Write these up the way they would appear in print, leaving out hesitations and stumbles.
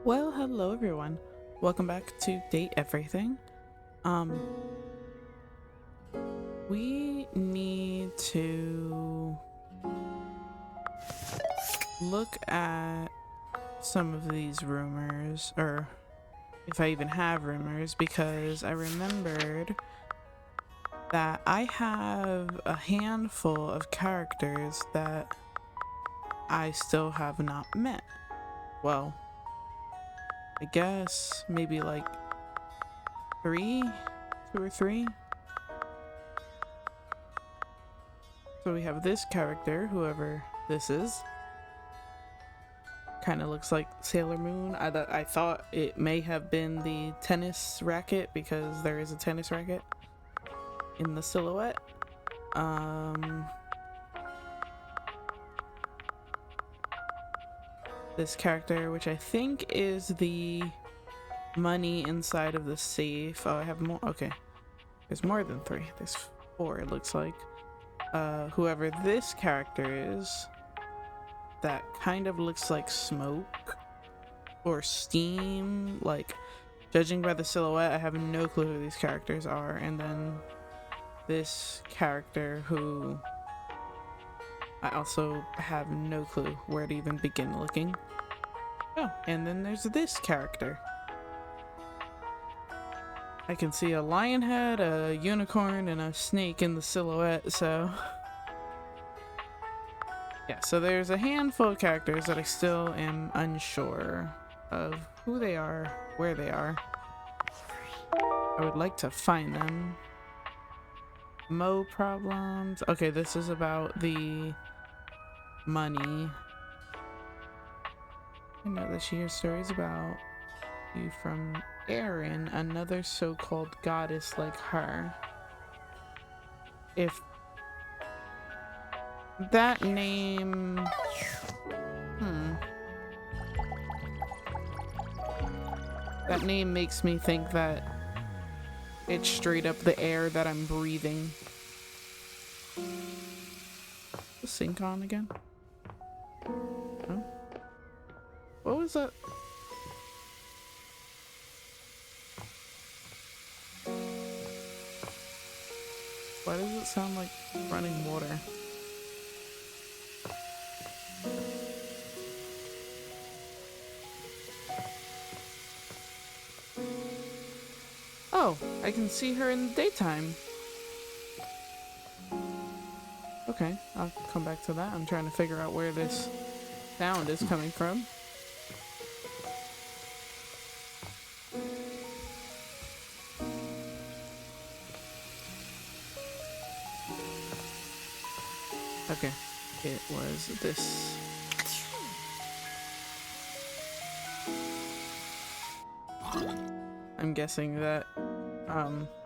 Well, hello everyone. Welcome back to Date Everything. We need to look at some of these rumors, or if I even have rumors, because I remembered that I have a handful of characters that I still have not met. Well, I guess maybe like two or three. So we have this character, whoever this is. Kind of looks like Sailor Moon. I thought it may have been the tennis racket because there is a tennis racket in the silhouette. This character, which I think is the money inside of the safe. Oh, I have more. Okay, there's more than three. There's four, it looks like. Whoever this character is, that kind of looks like smoke or steam. Like, judging by the silhouette, I have no clue who these characters are. And then this character, who I also have no clue where to even begin looking. Oh, and then there's this character. I can see a lion head, a unicorn, and a snake in the silhouette, so... Yeah, so there's a handful of characters that I still am unsure of who they are, where they are. I would like to find them. Mo problems. Okay, this is about the money. I know that she hears stories about you from Erin, another so-called goddess like her. If that name... That name makes me think that it's straight up the air that I'm breathing. The sync on again? Huh? What was that? Why does it sound like running water? Oh, I can see her in the daytime. Okay, I'll come back to that. I'm trying to figure out where this sound is coming from. Okay, it was this. I'm guessing that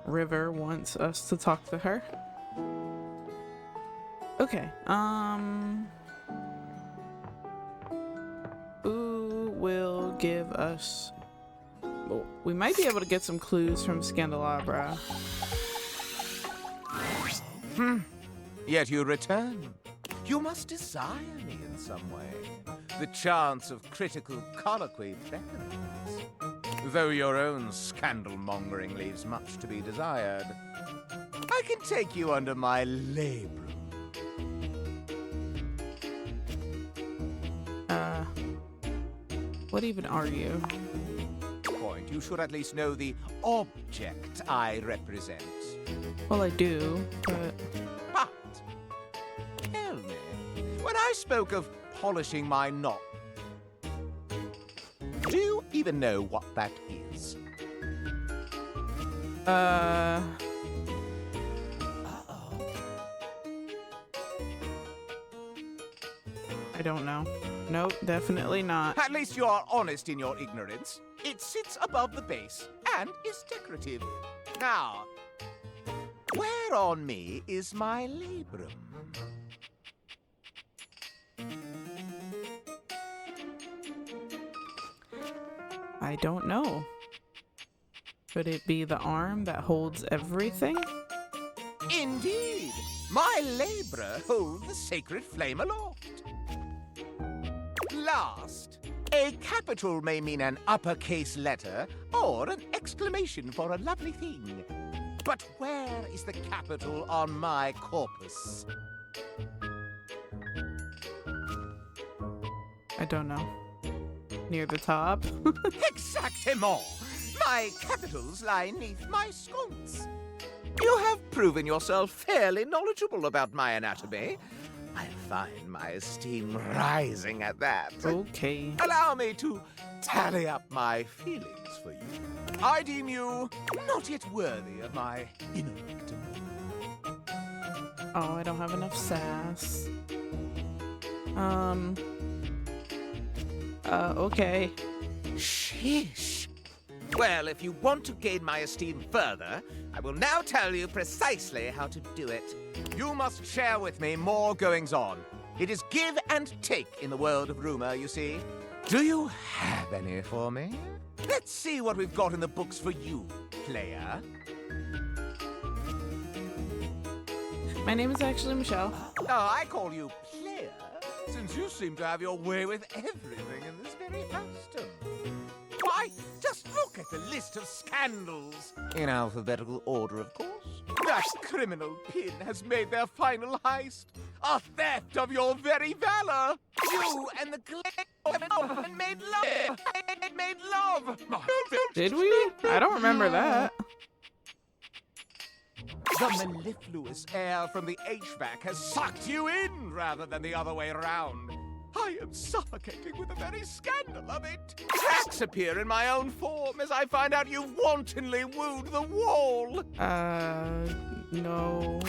River wants us to talk to her. Okay, who will give us... Well, we might be able to get some clues from Scandelabra. Yet you return. You must desire me in some way. The chance of critical colloquy beckons. Though your own scandal-mongering leaves much to be desired, I can take you under my labrum. What even are you? Point, you should at least know the object I represent. Well, I do, but... But, tell me, when I spoke of polishing my knot, do you even know what that is? Uh-oh. I don't know. Nope, definitely not. At least you are honest in your ignorance. It sits above the base and is decorative. Now, where on me is my labrum? I don't know. Could it be the arm that holds everything? Indeed! My labra holds the sacred flame aloft. Last, a capital may mean an uppercase letter or an exclamation for a lovely thing. But where is the capital on my corpus? I don't know. Near the top? Exactement! My capitals lie neath my sconce. You have proven yourself fairly knowledgeable about my anatomy. I find my esteem rising at that. Okay. Allow me to tally up my feelings for you. I deem you not yet worthy of my inner victim. Oh, I don't have enough sass. Okay. Sheesh. Well, if you want to gain my esteem further, I will now tell you precisely how to do it. You must share with me more goings-on. It is give and take in the world of rumor, you see. Do you have any for me? Let's see what we've got in the books for you, player. My name is actually Michelle. Oh, I call you player, since you seem to have your way with everything in this very custom. Why, just look at the list of scandals. In alphabetical order, of course. That criminal pin has made their final heist. A theft of your very valor. You and the and made love. Made love. Did we? I don't remember that. The mellifluous air from the HVAC has sucked you in rather than the other way around. I am suffocating with the very scandal of it. Cracks appear in my own form as I find out you wantonly wooed the wall. No,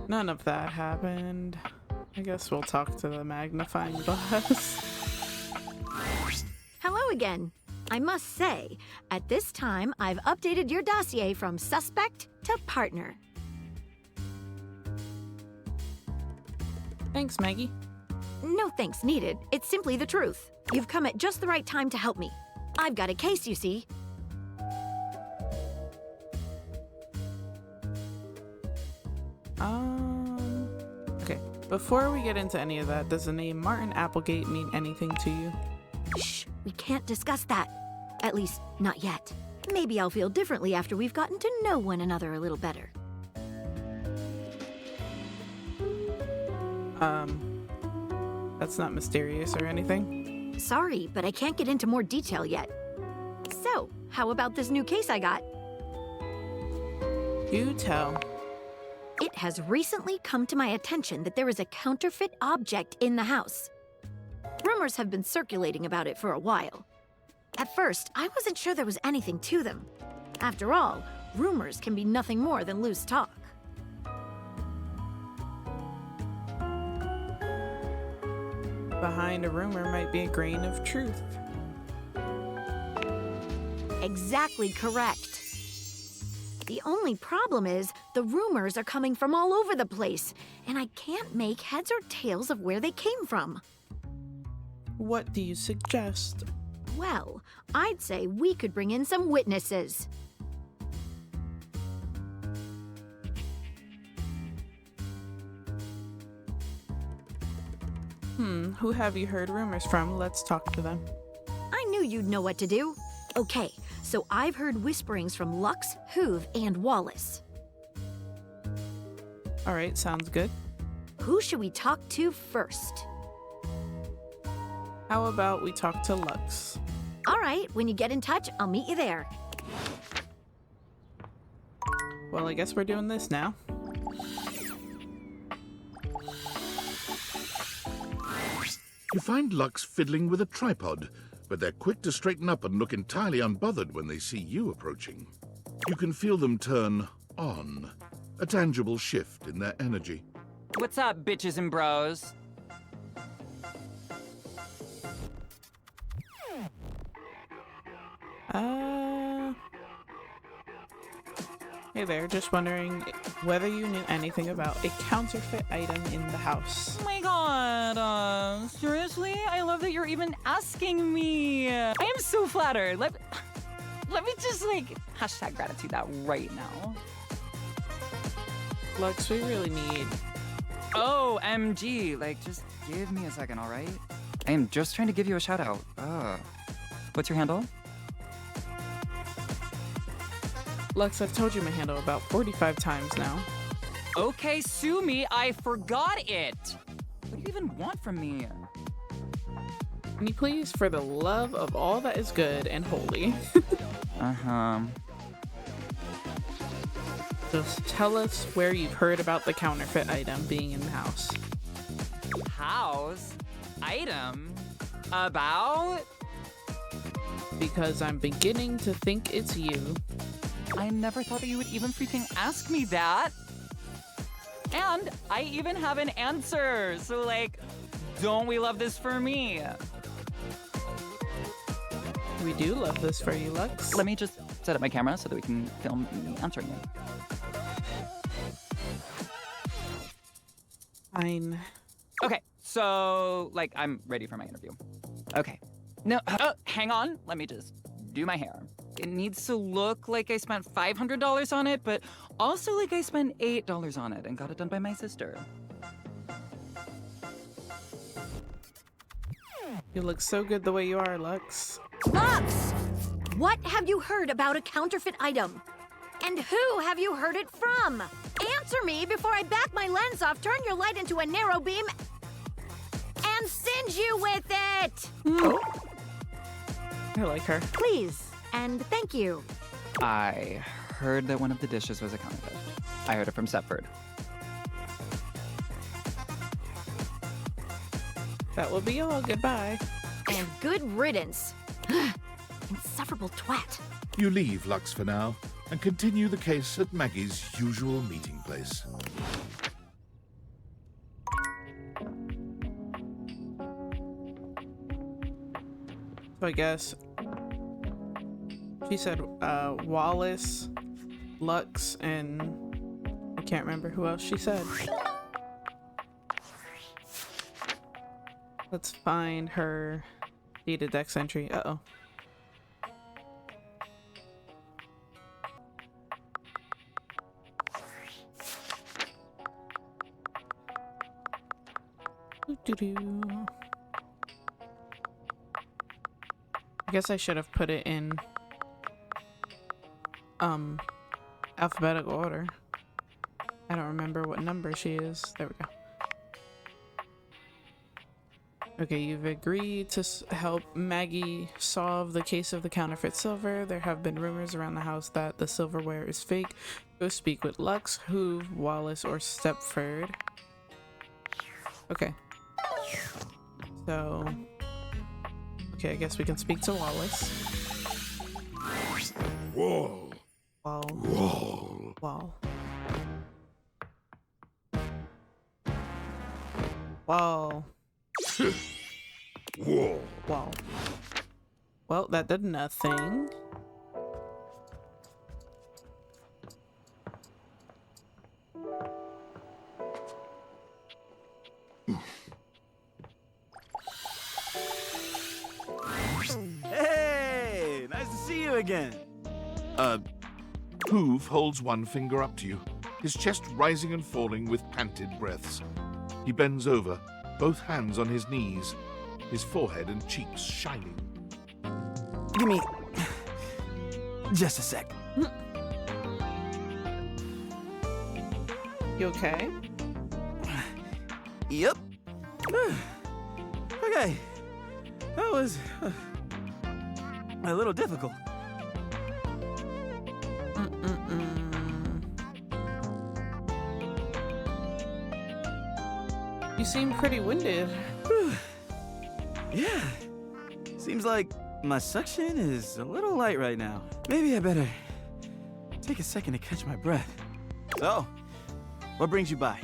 none of that happened. I guess we'll talk to the magnifying glass. Hello again. I must say, at this time, I've updated your dossier from suspect to partner. Thanks, Maggie. No thanks needed. It's simply the truth. You've come at just the right time to help me. I've got a case, you see. Okay. Before we get into any of that, does the name Martin Applegate mean anything to you? Shh, we can't discuss that. At least, not yet. Maybe I'll feel differently after we've gotten to know one another a little better. That's not mysterious or anything. Sorry, but I can't get into more detail yet. So, how about this new case I got? You tell. It has recently come to my attention that there is a counterfeit object in the house. Rumors have been circulating about it for a while. At first, I wasn't sure there was anything to them. After all, rumors can be nothing more than loose talk. Behind a rumor might be a grain of truth. Exactly correct. The only problem is the rumors are coming from all over the place, and I can't make heads or tails of where they came from. What do you suggest? Well, I'd say we could bring in some witnesses. Who have you heard rumors from? Let's talk to them. I knew you'd know what to do. Okay, so I've heard whisperings from Lux, Hoove, and Wallace. All right, sounds good. Who should we talk to first? How about we talk to Lux? All right, when you get in touch, I'll meet you there. Well, I guess we're doing this now. You find Lux fiddling with a tripod, but they're quick to straighten up and look entirely unbothered when they see you approaching. You can feel them turn on, a tangible shift in their energy. What's up, bitches and bros? Hey there, just wondering whether you knew anything about a counterfeit item in the house. Oh my god, seriously? I love that you're even asking me. I am so flattered. Let me just, hashtag gratitude that right now. Lux, we really need... Oh, MG, just give me a second, all right? I am just trying to give you a shout out. What's your handle? Lux, I've told you my handle about 45 times now. Okay, sue me. I forgot it. What do you even want from me? Can you please, for the love of all that is good and holy, just tell us where you've heard about the counterfeit item being in the house. House? Item? About? Because I'm beginning to think it's you. I never thought that you would even freaking ask me that. And I even have an answer. So, like, don't we love this for me? We do love this for you, Lux. Let me just set up my camera so that we can film me answering it. Fine. Okay, so, like, I'm ready for my interview. Okay. No, hang on. Let me just do my hair. It needs to look like I spent $500 on it, but also like I spent $8 on it and got it done by my sister. You look so good the way you are, Lux. Lux! What have you heard about a counterfeit item? And who have you heard it from? Answer me before I back my lens off, turn your light into a narrow beam, and singe you with it! I like her. Please, and thank you. I heard that one of the dishes was a counterfeit. I heard it from Stepford. That will be all. Goodbye. And good riddance. Insufferable twat. You leave Lux for now and continue the case at Maggie's usual meeting place. So I guess she said Wallace, Lux, and I can't remember who else she said. Let's find her data dex entry. Uh-oh. Doo-doo-doo. I guess I should have put it in alphabetical order. I don't remember what number she is. There we go. Okay, you've agreed to help Maggie solve the case of the counterfeit silver. There have been rumors around the house that the silverware is fake. Go speak with Lux, Hoove, Wallace, or Stepford. Okay. So... okay, I guess we can speak to Wallace. Whoa! Wall. Whoa! Wall. Wall. Whoa! Wall. Well, that did nothing. Hey, nice to see you again. Hoove holds one finger up to you, his chest rising and falling with panted breaths. He bends over, both hands on his knees, his forehead and cheeks shining. Give me just a sec. You okay? Yep. Okay. That was a little difficult. You seem pretty winded. Yeah. Seems like my suction is a little light right now. Maybe I better take a second to catch my breath. So, what brings you by?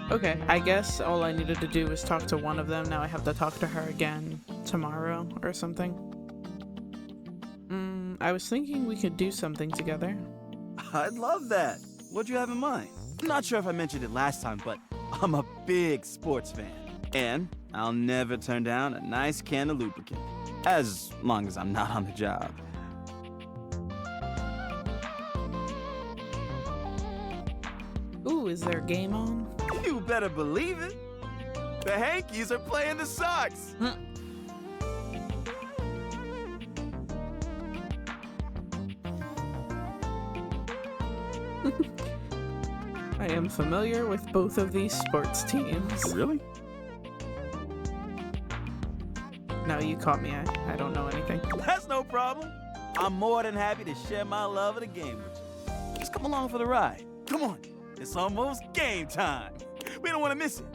Okay, I guess all I needed to do was talk to one of them. Now I have to talk to her again tomorrow or something. I was thinking we could do something together. I'd love that. What'd you have in mind? I'm not sure if I mentioned it last time, but I'm a big sports fan. And I'll never turn down a nice can of lubricant. As long as I'm not on the job. Ooh, is there a game on? You better believe it. The Hankies are playing the Sox. I am familiar with both of these sports teams. Really? No, you caught me. I don't know anything. That's no problem. I'm more than happy to share my love of the game with you. Just come along for the ride. Come on. It's almost game time. We don't want to miss it.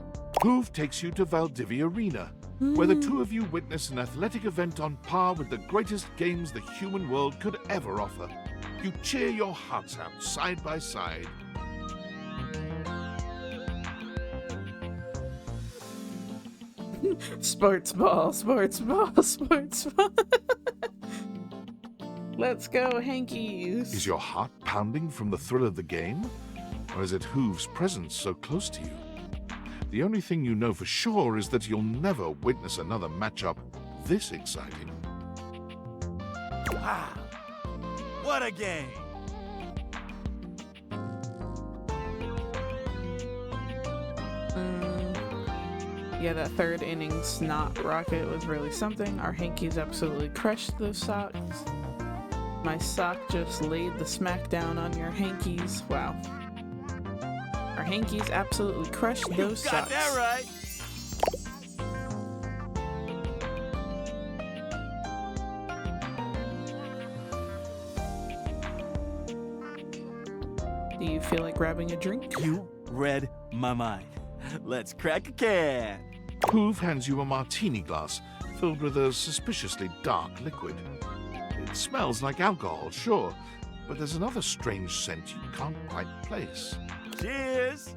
Hoove takes you to Valdivia Arena, where the two of you witness an athletic event on par with the greatest games the human world could ever offer. You cheer your hearts out side by side. Sports ball, sports ball, sports ball. Let's go, Hankies. Is your heart pounding from the thrill of the game? Or is it Hoove's presence so close to you? The only thing you know for sure is that you'll never witness another matchup this exciting. Wow. What a game. Yeah, that third inning snot rocket was really something. Our Hankies absolutely crushed those Sox. My sock just laid the smackdown on your Hankies. Wow. Our Hankies absolutely crushed those You got Sox. that right. Do you feel like grabbing a drink? You read my mind. Let's crack a can. Hoove hands you a martini glass filled with a suspiciously dark liquid. It smells like alcohol, sure, but there's another strange scent you can't quite place. Cheers.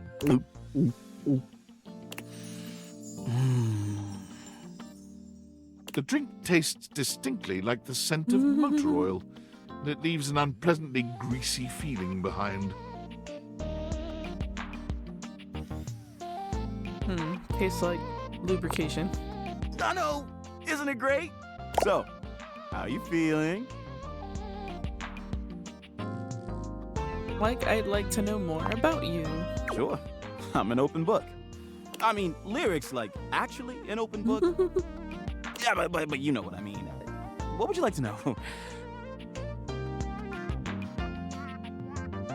The drink tastes distinctly like the scent of motor oil, and it leaves an unpleasantly greasy feeling behind. Tastes like lubrication. I know. Isn't it great? So, how you feeling? Like, I'd like to know more about you. Sure. I'm an open book. I mean, lyrics like actually an open book. Yeah, but you know what I mean. What would you like to know?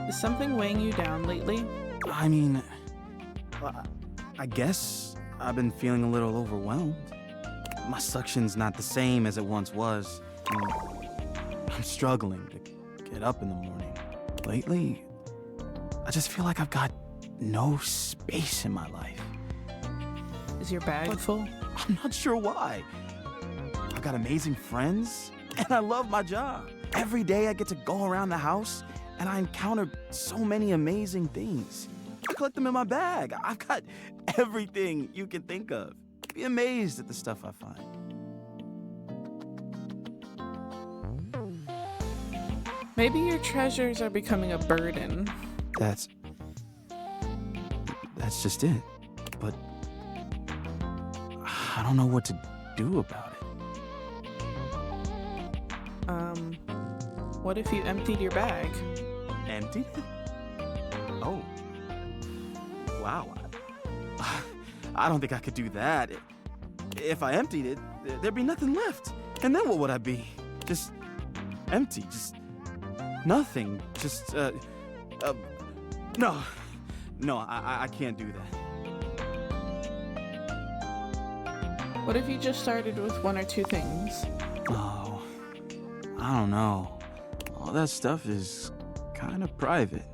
Is something weighing you down lately? I mean, I guess I've been feeling a little overwhelmed. My suction's not the same as it once was. I'm struggling to get up in the morning. Lately, I just feel like I've got no space in my life. Is your bag full? I'm not sure why. I've got amazing friends, and I love my job. Every day I get to go around the house, and I encounter so many amazing things. I collect them in my bag. I've got everything you can think of. Be amazed at the stuff I find. Maybe your treasures are becoming a burden. That's just it. But I don't know what to do about it. What if you emptied your bag? Emptied it? Oh. Wow. I don't think I could do that. If I emptied it, there'd be nothing left. And then what would I be? Just empty. Just nothing. Just, no. No, I can't do that. What if you just started with one or two things? Oh, I don't know. All that stuff is kind of private.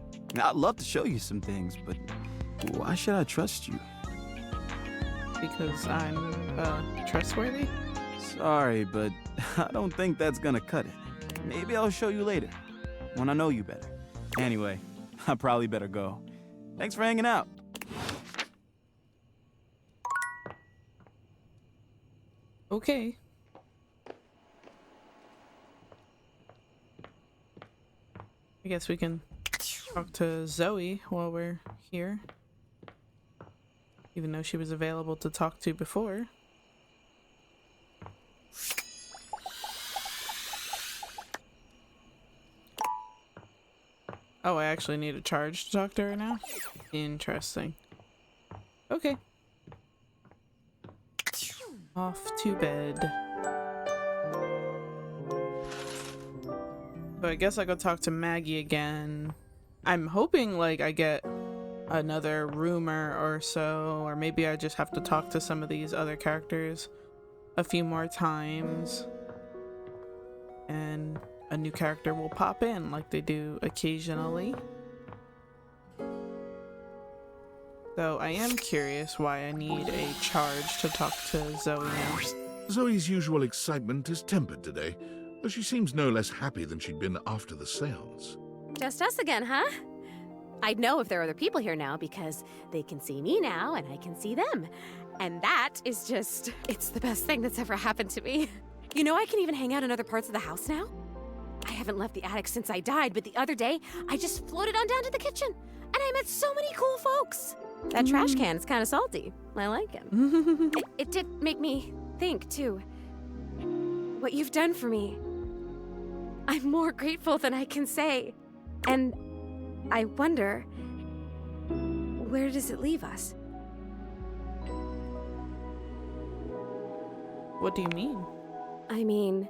I'd love to show you some things, but why should I trust you? Because I'm, trustworthy? Sorry, but I don't think that's gonna cut it. Maybe I'll show you later, when I know you better. Anyway, I probably better go. Thanks for hanging out. Okay. I guess we can talk to Zoe while we're here. Even though she was available to talk to before. Oh, I actually need a charge to talk to her now? Interesting. Okay. Off to bed. So I guess I go talk to Maggie again. I'm hoping like I get another rumor or so, or maybe I just have to talk to some of these other characters a few more times. And a new character will pop in like they do occasionally. So I am curious why I need a charge to talk to Zoe now. Zoe's usual excitement is tempered today, though she seems no less happy than she'd been after the sales. Just us again, huh? I'd know if there are other people here now because they can see me now and I can see them. And that is just, it's the best thing that's ever happened to me. You know, I can even hang out in other parts of the house now. I haven't left the attic since I died, but the other day, I just floated on down to the kitchen and I met so many cool folks. That trash can is kind of salty. I like it. It did make me think, too. What you've done for me. I'm more grateful than I can say. And I wonder, where does it leave us? What do you mean? I mean,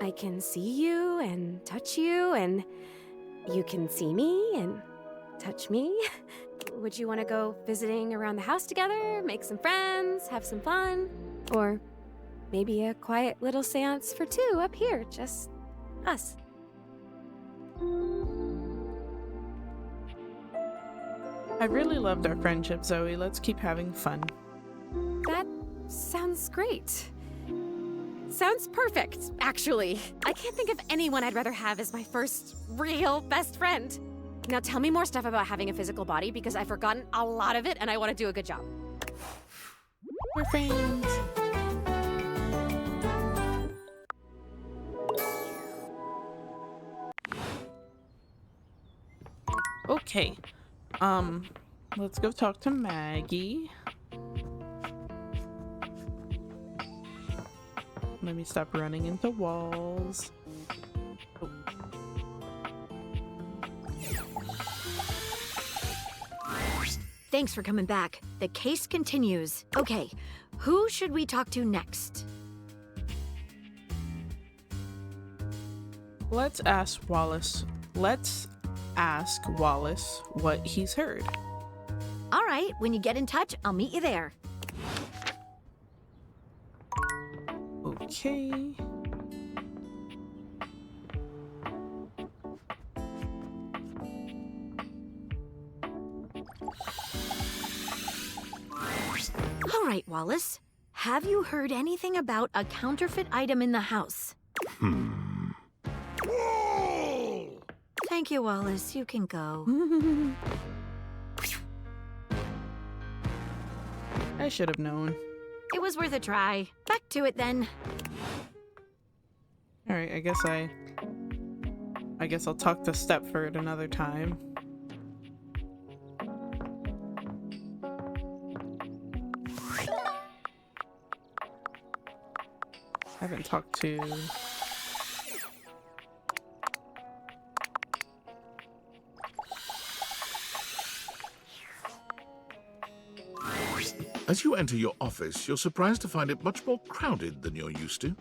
I can see you and touch you, and you can see me and touch me. Would you want to go visiting around the house together, make some friends, have some fun? Or maybe a quiet little seance for two up here, just us. I really loved our friendship, Zoe. Let's keep having fun. That sounds great. Sounds perfect, actually. I can't think of anyone I'd rather have as my first real best friend. Now tell me more stuff about having a physical body because I've forgotten a lot of it and I want to do a good job. We're friends. Okay. Let's go talk to Maggie. Let me stop running into walls. Oh. Thanks for coming back. The case continues. Okay, who should we talk to next? Let's ask Wallace. Let's ask Wallace what he's heard. All right, when you get in touch, I'll meet you there. Okay. All right, Wallace. Have you heard anything about a counterfeit item in the house? Thank you, Wallace. You can go. I should have known. It was worth a try. Back to it then. All right, I guess I'll talk to Stepford another time. I haven't talked to... As you enter your office, you're surprised to find it much more crowded than you're used to.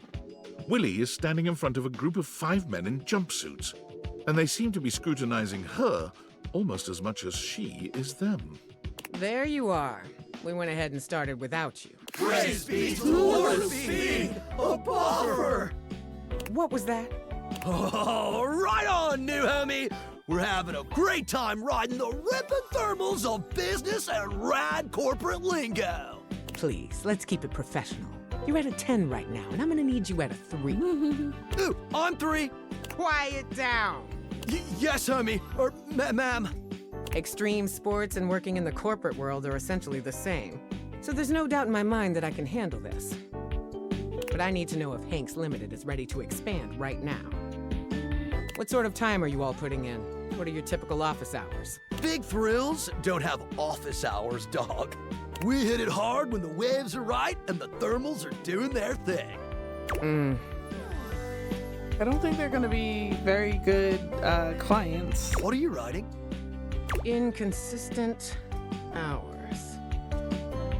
Willie is standing in front of a group of 5 men in jumpsuits, and they seem to be scrutinizing her almost as much as she is them. There you are. We went ahead and started without you. Praise be to the Lord of Speed, a buffer! What was that? Oh, right on, new homie! We're having a great time riding the ripping thermals of business and rad corporate lingo. Please, let's keep it professional. You're at a 10 right now, and I'm gonna need you at a 3. Ooh, I'm 3. Quiet down! Yes, homie. Or, ma'am. Extreme sports and working in the corporate world are essentially the same, so there's no doubt in my mind that I can handle this. But I need to know if Hanks Limited is ready to expand right now. What sort of time are you all putting in? What are your typical office hours? Big thrills don't have office hours, dog. We hit it hard when the waves are right and the thermals are doing their thing. I don't think they're gonna be very good clients. What are you writing? Inconsistent hours.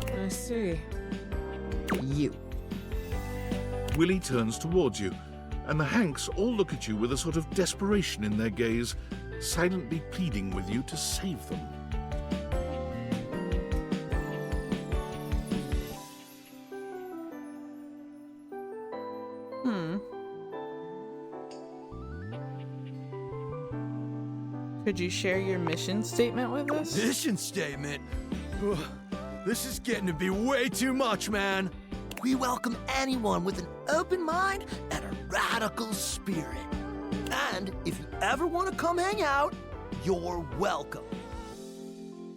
I see. You. Willie turns towards you, and the Hanks all look at you with a sort of desperation in their gaze, silently pleading with you to save them. Could you share your mission statement with us? Mission statement? Ugh, this is getting to be way too much, man. We welcome anyone with an open mind and a radical spirit. And if you ever want to come hang out, you're welcome.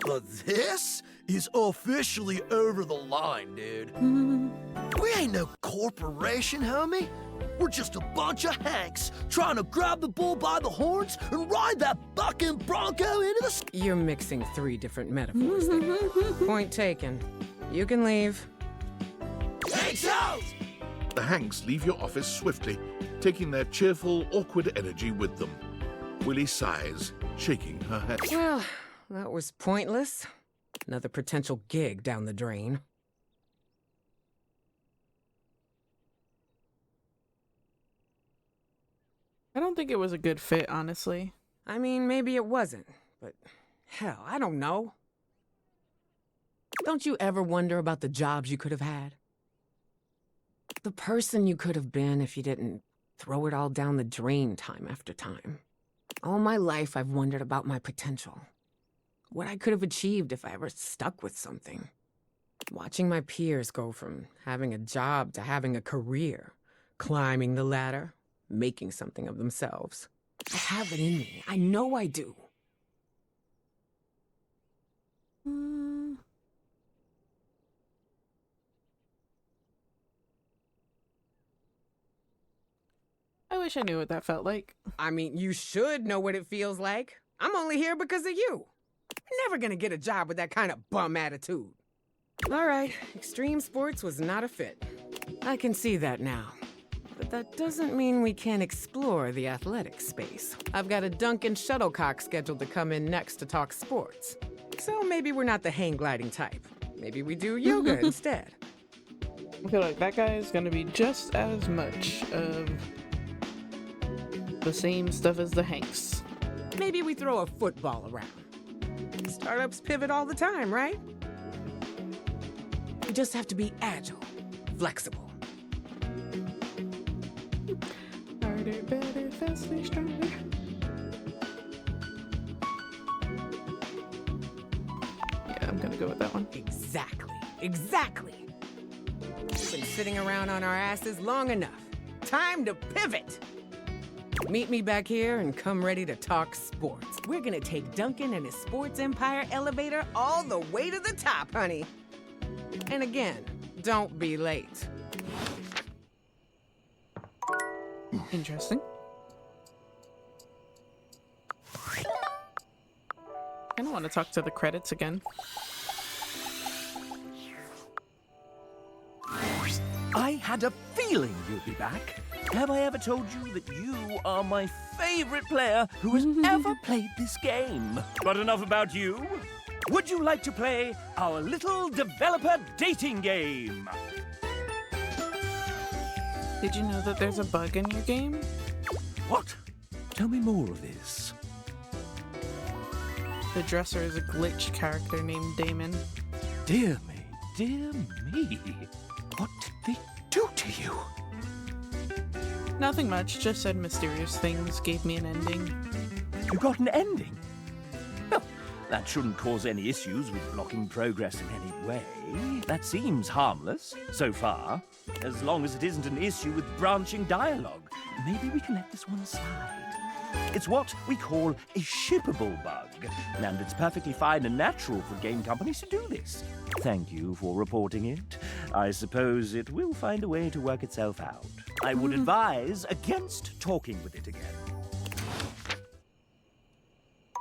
But this is officially over the line, dude. We ain't no corporation, homie. We're just a bunch of Hanks trying to grab the bull by the horns and ride that bucking bronco into the sky. You're mixing 3 different metaphors there. Point taken. You can leave. Hanks out! The Hanks leave your office swiftly, taking their cheerful, awkward energy with them. Willie sighs, shaking her head. Well, that was pointless. Another potential gig down the drain. I don't think it was a good fit, honestly. I mean, maybe it wasn't, but hell, I don't know. Don't you ever wonder about the jobs you could have had? The person you could have been if you didn't throw it all down the drain time after time. All my life, I've wondered about my potential. What I could have achieved if I ever stuck with something. Watching my peers go from having a job to having a career, climbing the ladder, making something of themselves. I have it in me. I know I do. I wish I knew what that felt like. I mean, you should know what it feels like. I'm only here because of you. You're never gonna get a job with that kind of bum attitude. All right, extreme sports was not a fit. I can see that now. But that doesn't mean we can't explore the athletic space. I've got a Duncan shuttlecock scheduled to come in next to talk sports. So maybe we're not the hang gliding type. Maybe we do yoga instead. I feel like that guy is gonna be just as much of the same stuff as the Hanks. Maybe we throw a football around. Startups pivot all the time, right? You just have to be agile, flexible. Harder, better, faster, stronger. Yeah, I'm gonna go with that one. Exactly. We've been sitting around on our asses long enough. Time to pivot. Meet me back here and come ready to talk sports. We're gonna take Duncan and his sports empire elevator all the way to the top, honey. And again, don't be late. Interesting. I don't want to talk to the credits again. I had a feeling you'd be back. Have I ever told you that you are my favorite player who has ever played this game? But enough about you. Would you like to play our little developer dating game? Did you know that there's a bug in your game? What? Tell me more of this. The dresser is a glitch character named Damon. Dear me. What did they do to you? Nothing much, just said mysterious things, gave me an ending. You got an ending? Well, that shouldn't cause any issues with blocking progress in any way. That seems harmless, so far. As long as it isn't an issue with branching dialogue, maybe we can let this one slide. It's what we call a shippable bug, and it's perfectly fine and natural for game companies to do this. Thank you for reporting it. I suppose it will find a way to work itself out. I would advise against talking with it again.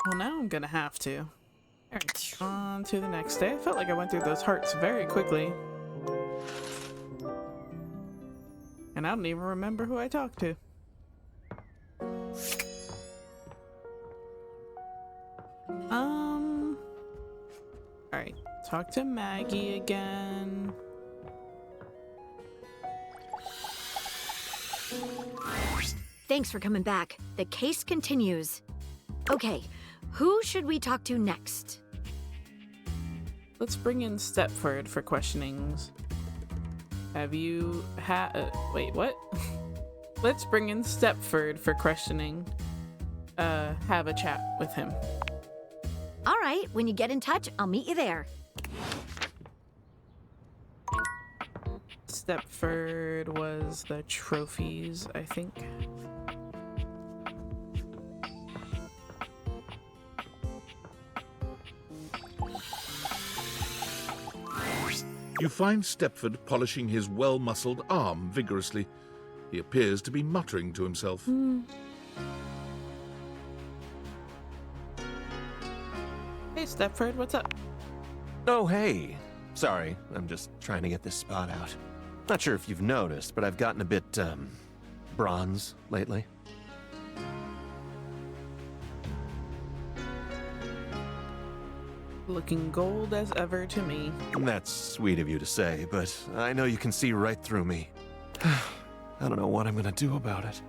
Well, now I'm gonna have to. Alright, on to the next day. I felt like I went through those hearts very quickly. And I don't even remember who I talked to. Alright, talk to Maggie again. Thanks for coming back. The case continues. Okay, who should we talk to next? Let's bring in Stepford for questionings. Have you wait, what? Let's bring in Stepford for questioning. Have a chat with him. All right, when you get in touch, I'll meet you there. Stepford was the trophies, I think. You find Stepford polishing his well-muscled arm vigorously. He appears to be muttering to himself. Hey, Stepford, what's up? Oh, hey. Sorry, I'm just trying to get this spot out. Not sure if you've noticed, but I've gotten a bit, bronze lately. Looking gold as ever to me. That's sweet of you to say, but I know you can see right through me. I don't know what I'm gonna do about it.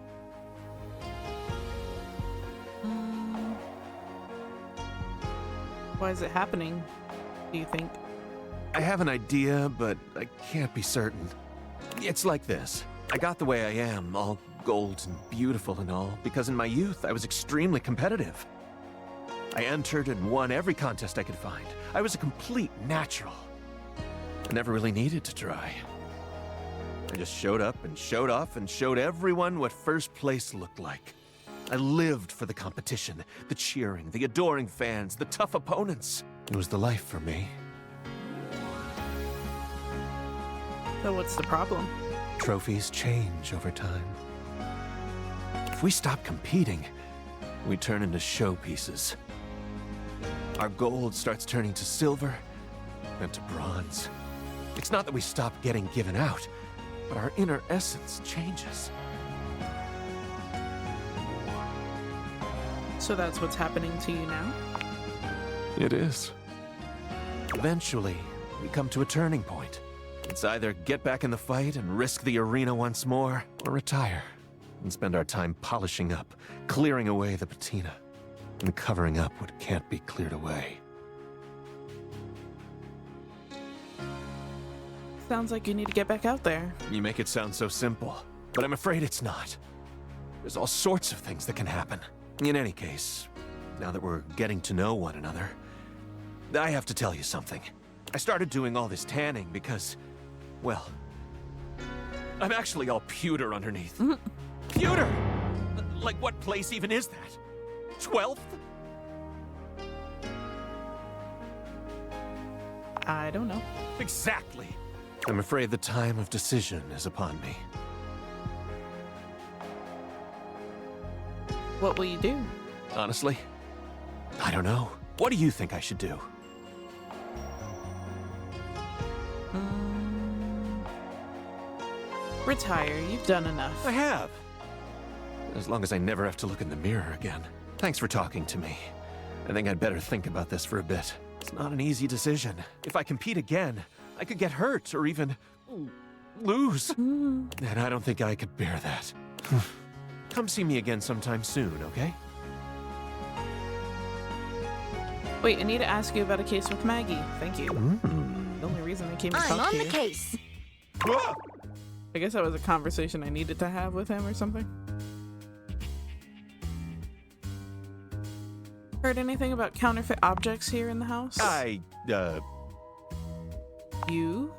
Why is it happening, do you think? I have an idea, but I can't be certain. It's like this. I got the way I am, all gold and beautiful and all, because in my youth I was extremely competitive. I entered and won every contest I could find. I was a complete natural. I never really needed to try. I just showed up and showed off and showed everyone what first place looked like. I lived for the competition, the cheering, the adoring fans, the tough opponents. It was the life for me. So what's the problem? Trophies change over time. If we stop competing, we turn into showpieces. Our gold starts turning to silver and to bronze. It's not that we stop getting given out, but our inner essence changes. So that's what's happening to you now? It is. Eventually, we come to a turning point. It's either get back in the fight and risk the arena once more, or retire and spend our time polishing up, clearing away the patina, and covering up what can't be cleared away. Sounds like you need to get back out there. You make it sound so simple, but I'm afraid it's not. There's all sorts of things that can happen. In any case, now that we're getting to know one another, I have to tell you something. I started doing all this tanning because, well, I'm actually all pewter underneath. Pewter! Like, what place even is that? 12th? I don't know. Exactly. I'm afraid the time of decision is upon me. What will you do? Honestly, I don't know. What do you think I should do? Retire. You've done enough. I have. As long as I never have to look in the mirror again. Thanks for talking to me. I think I'd better think about this for a bit. It's not an easy decision. If I compete again, I could get hurt or even lose. And I don't think I could bear that. Come see me again sometime soon, okay? Wait, I need to ask you about a case with Maggie. Thank you. The only reason I came to I'm talk on to the you. case. I guess that was a conversation I needed to have with him or something. Heard anything about counterfeit objects here in the house? You?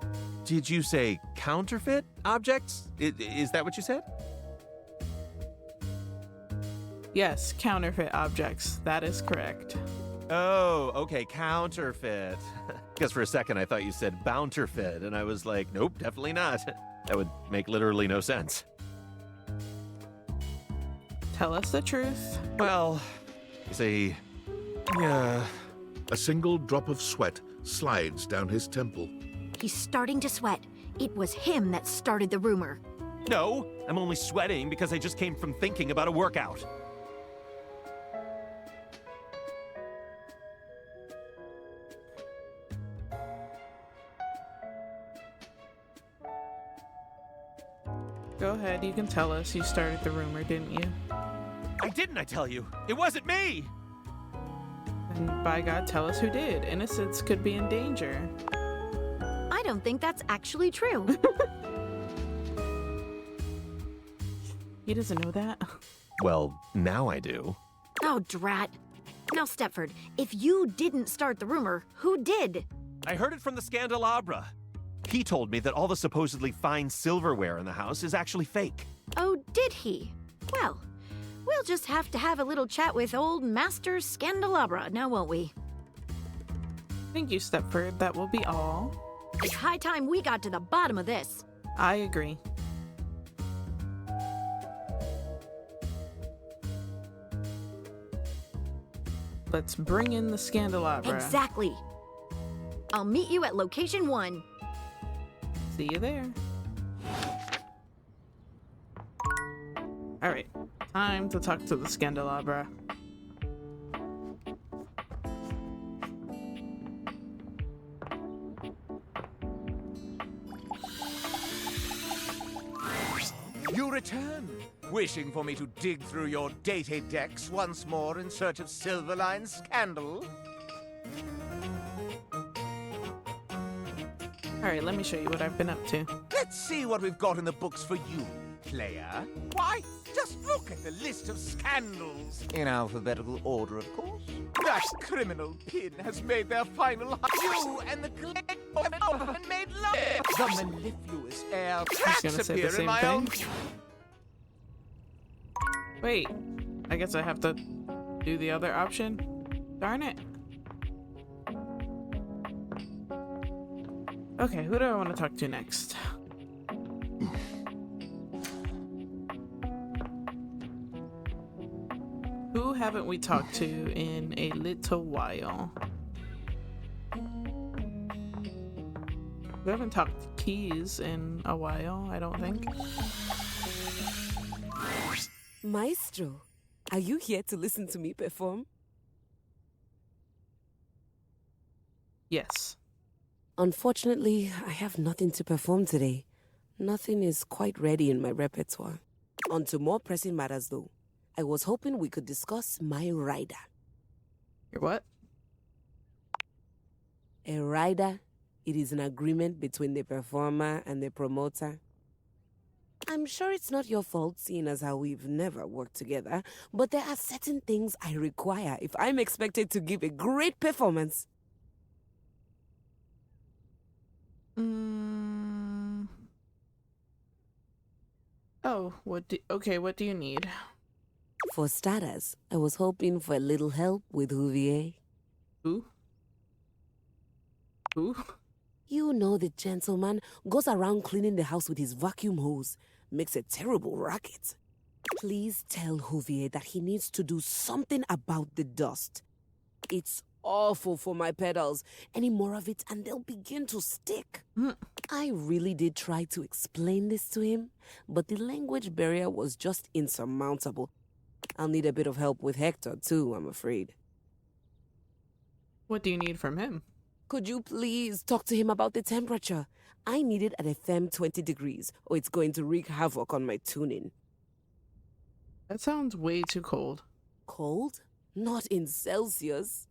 Did you say counterfeit objects? Is that what you said? Yes, counterfeit objects. That is correct. Oh, okay, counterfeit. Because for a second I thought you said bounterfeit, and I was like, nope, definitely not. That would make literally no sense. Tell us the truth. Well, you see, yeah. A single drop of sweat slides down his temple. He's starting to sweat. It was him that started the rumor. No, I'm only sweating because I just came from thinking about a workout. Go ahead, you can tell us. You started the rumor, didn't you? I didn't, I tell you. It wasn't me! And by God, tell us who did. Innocents could be in danger. I don't think that's actually true. He doesn't know that. Well, now I do. Oh, drat. Now, Stepford, if you didn't start the rumor, who did? I heard it from the Scandelabra. He told me that all the supposedly fine silverware in the house is actually fake. Oh, did he? Well, we'll just have to have a little chat with old Master Scandelabra, now won't we? Thank you, Stepford. That will be all. It's high time we got to the bottom of this. I agree. Let's bring in the Scandelabra. Exactly. I'll meet you at location 1. See you there. Alright, time to talk to the Scandelabra. You return, wishing for me to dig through your data decks once more in search of Silverline's scandal? Alright, let me show you what I've been up to. Let's see what we've got in the books for you, player. Why, just look at the list of scandals. In alphabetical order, of course. That criminal pin has made their final you and the collect and made love. The mellifluous air Just gonna cracks say the appear in same my thing. own. Wait, I guess I have to do the other option? Darn it. Okay, who do I want to talk to next? Who haven't we talked to in a little while? We haven't talked to Keys in a while, I don't think. Maestro, are you here to listen to me perform? Yes. Unfortunately, I have nothing to perform today. Nothing is quite ready in my repertoire. On to more pressing matters, though. I was hoping we could discuss my rider. Your what? A rider? It is an agreement between the performer and the promoter. I'm sure it's not your fault, seeing as how we've never worked together, but there are certain things I require if I'm expected to give a great performance. Oh, what do you need? For starters, I was hoping for a little help with Huvier. Who? Who? You know the gentleman goes around cleaning the house with his vacuum hose. Makes a terrible racket. Please tell Huvier that he needs to do something about the dust. It's awful for my pedals. Any more of it and they'll begin to stick. I really did try to explain this to him, but the language barrier was just insurmountable. I'll need a bit of help with Hector too, I'm afraid. What do you need from him? Could you please talk to him about the temperature? I need it at a firm 20 degrees, or it's going to wreak havoc on my tuning. That sounds way too cold. Cold? Not in Celsius.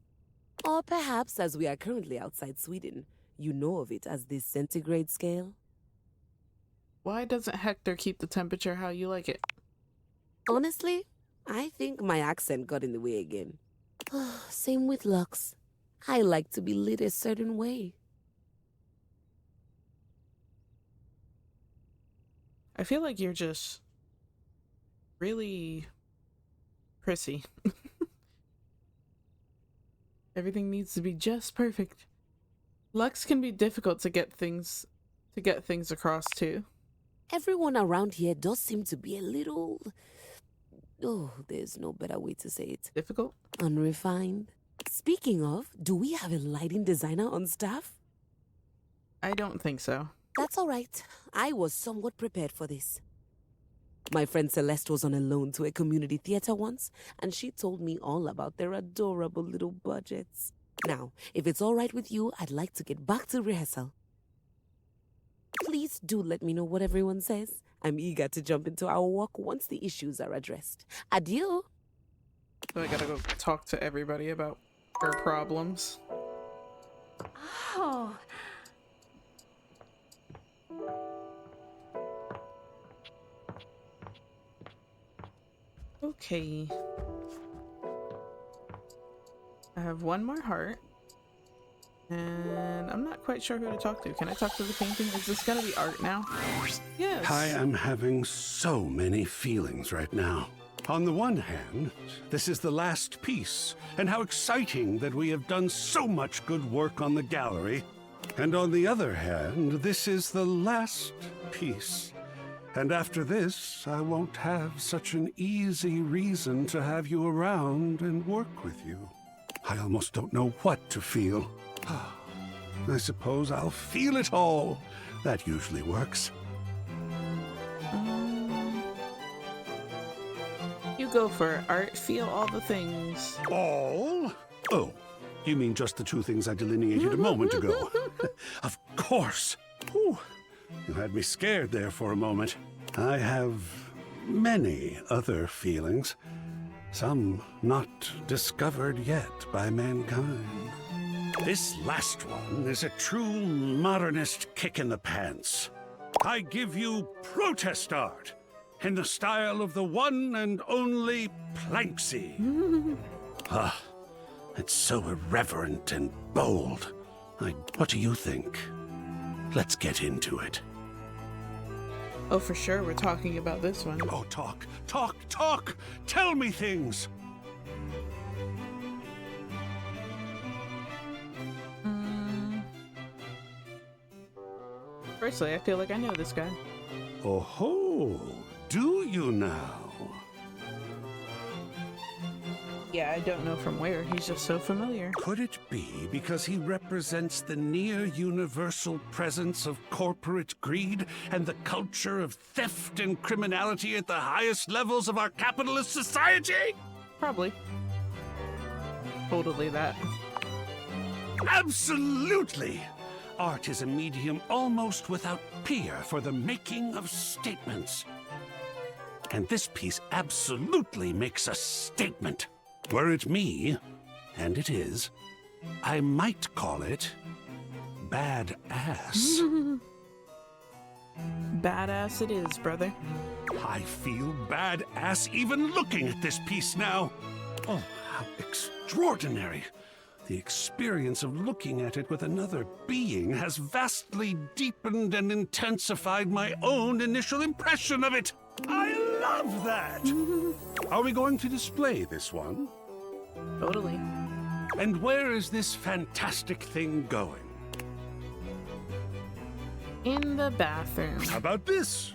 Or perhaps, as we are currently outside Sweden, you know of it as the centigrade scale? Why doesn't Hector keep the temperature how you like it? Honestly, I think my accent got in the way again. Same with Lux. I like to be lit a certain way. I feel like you're just really prissy. Everything needs to be just perfect. Lux can be difficult to get things across to. Everyone around here does seem to be a little... Oh, there's no better way to say it. Difficult? Unrefined. Speaking of, do we have a lighting designer on staff? I don't think so. That's all right. I was somewhat prepared for this. My friend Celeste was on a loan to a community theater once, and she told me all about their adorable little budgets. Now, if it's all right with you, I'd like to get back to rehearsal. Please please do let me know what everyone says. I'm eager to jump into our walk once the issues are addressed. Adieu. So I gotta go talk to everybody about her problems. Oh. Okay. I have one more heart. And I'm not quite sure who to talk to. Can I talk to the painting? Is this gonna be art now? Yes. I am having so many feelings right now. On the one hand, this is the last piece, and how exciting that we have done so much good work on the gallery. And on the other hand, this is the last piece. And after this, I won't have such an easy reason to have you around and work with you. I almost don't know what to feel. I suppose I'll feel it all. That usually works. You go for it, art. Feel all the things. All? Oh, you mean just the two things I delineated a moment ago? Of course. Whew. You had me scared there for a moment. I have many other feelings. Some not discovered yet by mankind. This last one is a true modernist kick in the pants. I give you protest art in the style of the one and only Planksy. It's so irreverent and bold. What do you think? Let's get into it. Oh, for sure, we're talking about this one. Oh, talk! Tell me things! Firstly, I feel like I know this guy. Oh ho! Do you now? Yeah, I don't know from where. He's just so familiar. Could it be because he represents the near-universal presence of corporate greed and the culture of theft and criminality at the highest levels of our capitalist society? Probably. Totally that. Absolutely! Art is a medium almost without peer for the making of statements. And this piece absolutely makes a statement. Were it me, and it is, I might call it badass. Badass it is, brother. I feel badass even looking at this piece now. Oh, how extraordinary. The experience of looking at it with another being has vastly deepened and intensified my own initial impression of it. I love that! Are we going to display this one? Totally. And where is this fantastic thing going? In the bathroom. How about this?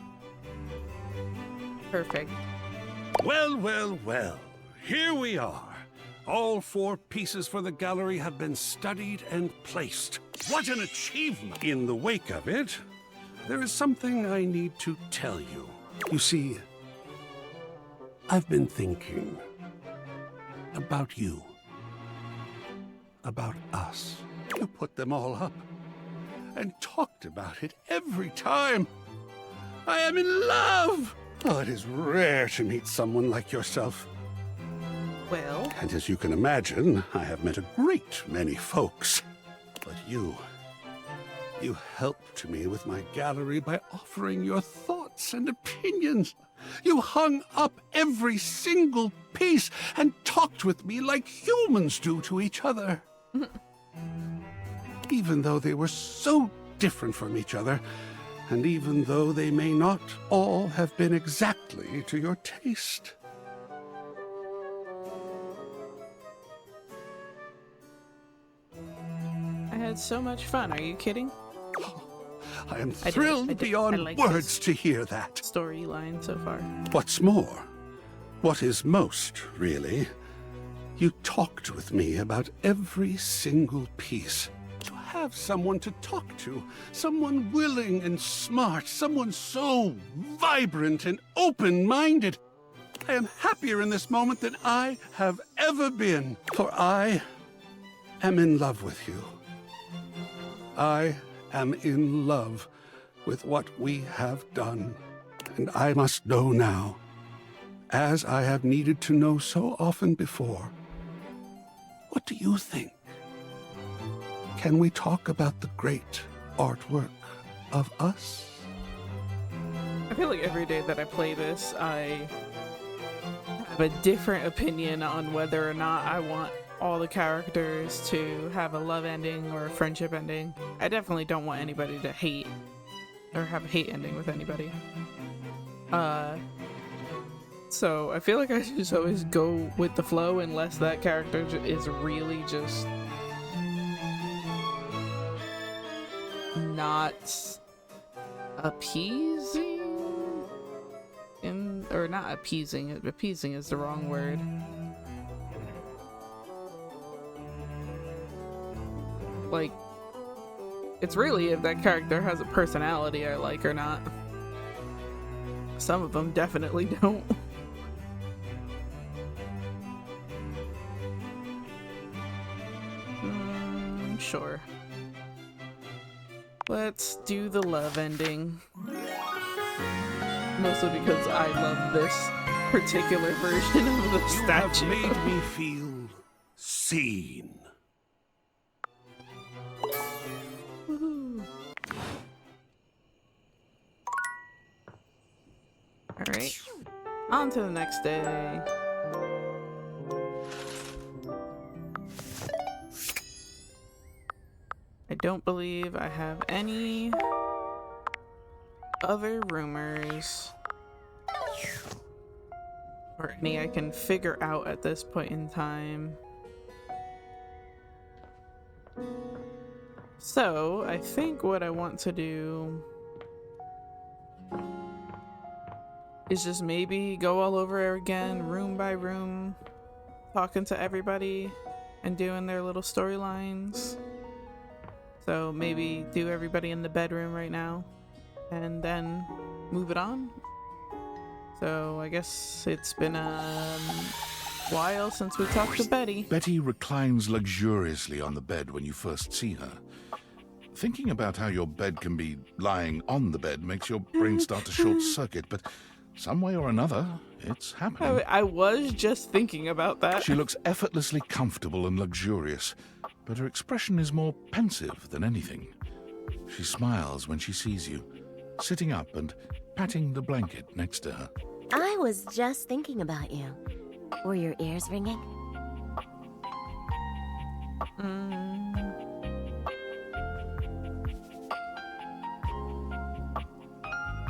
Perfect. Well. Here we are. All 4 pieces for the gallery have been studied and placed. What an achievement! In the wake of it, there is something I need to tell you. You see, I've been thinking about you, about us. You put them all up and talked about it every time. I am in love! Oh, it is rare to meet someone like yourself. Well? And as you can imagine, I have met a great many folks. But you helped me with my gallery by offering your thoughts and opinions. You hung up every single piece and talked with me like humans do to each other. Even though they were so different from each other, and even though they may not all have been exactly to your taste. I had so much fun. Are you kidding? I am thrilled beyond words to hear that. Storyline so far. What's more, what is most, really, you talked with me about every single piece. To have someone to talk to, someone willing and smart, someone so vibrant and open-minded. I am happier in this moment than I have ever been, for I am in love with you. I am in love with what we have done. And I must know now, as I have needed to know so often before. What do you think? Can we talk about the great artwork of us? I feel like every day that I play this, I have a different opinion on whether or not I want all the characters to have a love ending or a friendship ending. I definitely don't want anybody to hate or have a hate ending with anybody. So I feel like I should just always go with the flow unless that character is really just not appeasing, or not appeasing. Appeasing is the wrong word. Like, it's really if that character has a personality I like or not. Some of them definitely don't. Sure. Let's do the love ending. Mostly because I love this particular version of the statue. You have made me feel seen. Woohoo. Alright. On to the next day. I don't believe I have any other rumors or any I can figure out at this point in time. So I think what I want to do is just maybe go all over again, room by room, talking to everybody and doing their little storylines. So maybe do everybody in the bedroom right now and then move it on. So I guess it's been a while since we talked to Betty. Betty reclines luxuriously on the bed when you first see her. Thinking about how your bed can be lying on the bed makes your brain start to short circuit, but some way or another, it's happening. I was just thinking about that. She looks effortlessly comfortable and luxurious, but her expression is more pensive than anything. She smiles when she sees you, sitting up and patting the blanket next to her. I was just thinking about you. Were your ears ringing?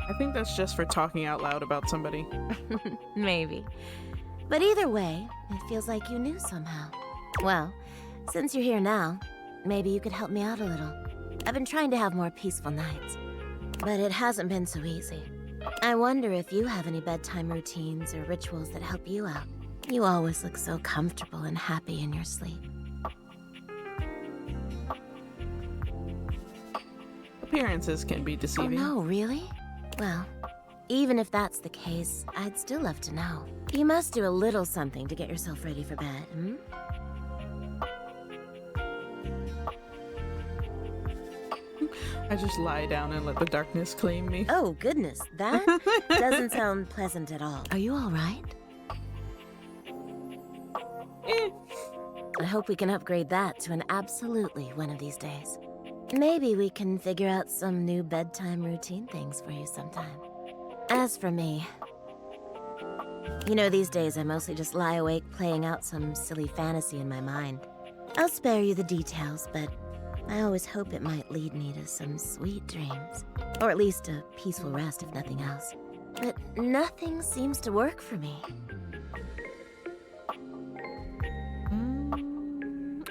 I think that's just for talking out loud about somebody. Maybe. But either way, it feels like you knew somehow. Well, since you're here now, maybe you could help me out a little. I've been trying to have more peaceful nights, but it hasn't been so easy. I wonder if you have any bedtime routines or rituals that help you out. You always look so comfortable and happy in your sleep. Appearances can be deceiving. Oh no, really? Well, even if that's the case, I'd still love to know. You must do a little something to get yourself ready for bed, hmm? I just lie down and let the darkness claim me. Oh, goodness, that doesn't sound pleasant at all. Are you all right? I hope we can upgrade that to an absolutely one of these days. Maybe we can figure out some new bedtime routine things for you sometime. As for me, you know, these days I mostly just lie awake playing out some silly fantasy in my mind. I'll spare you the details, but I always hope it might lead me to some sweet dreams. Or at least a peaceful rest, if nothing else. But nothing seems to work for me.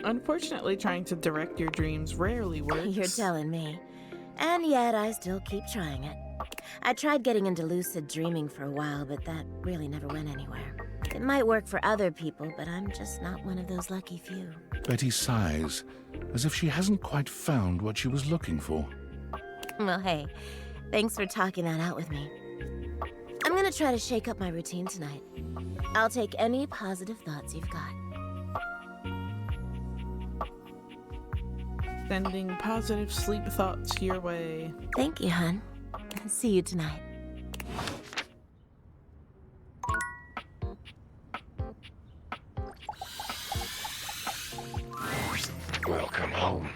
Unfortunately, trying to direct your dreams rarely works. You're telling me. And yet, I still keep trying it. I tried getting into lucid dreaming for a while, but that really never went anywhere. It might work for other people, but I'm just not one of those lucky few. Betty sighs, as if she hasn't quite found what she was looking for. Well, hey, thanks for talking that out with me. I'm gonna try to shake up my routine tonight. I'll take any positive thoughts you've got. Sending positive sleep thoughts your way. Thank you, hon. See you tonight. Welcome home.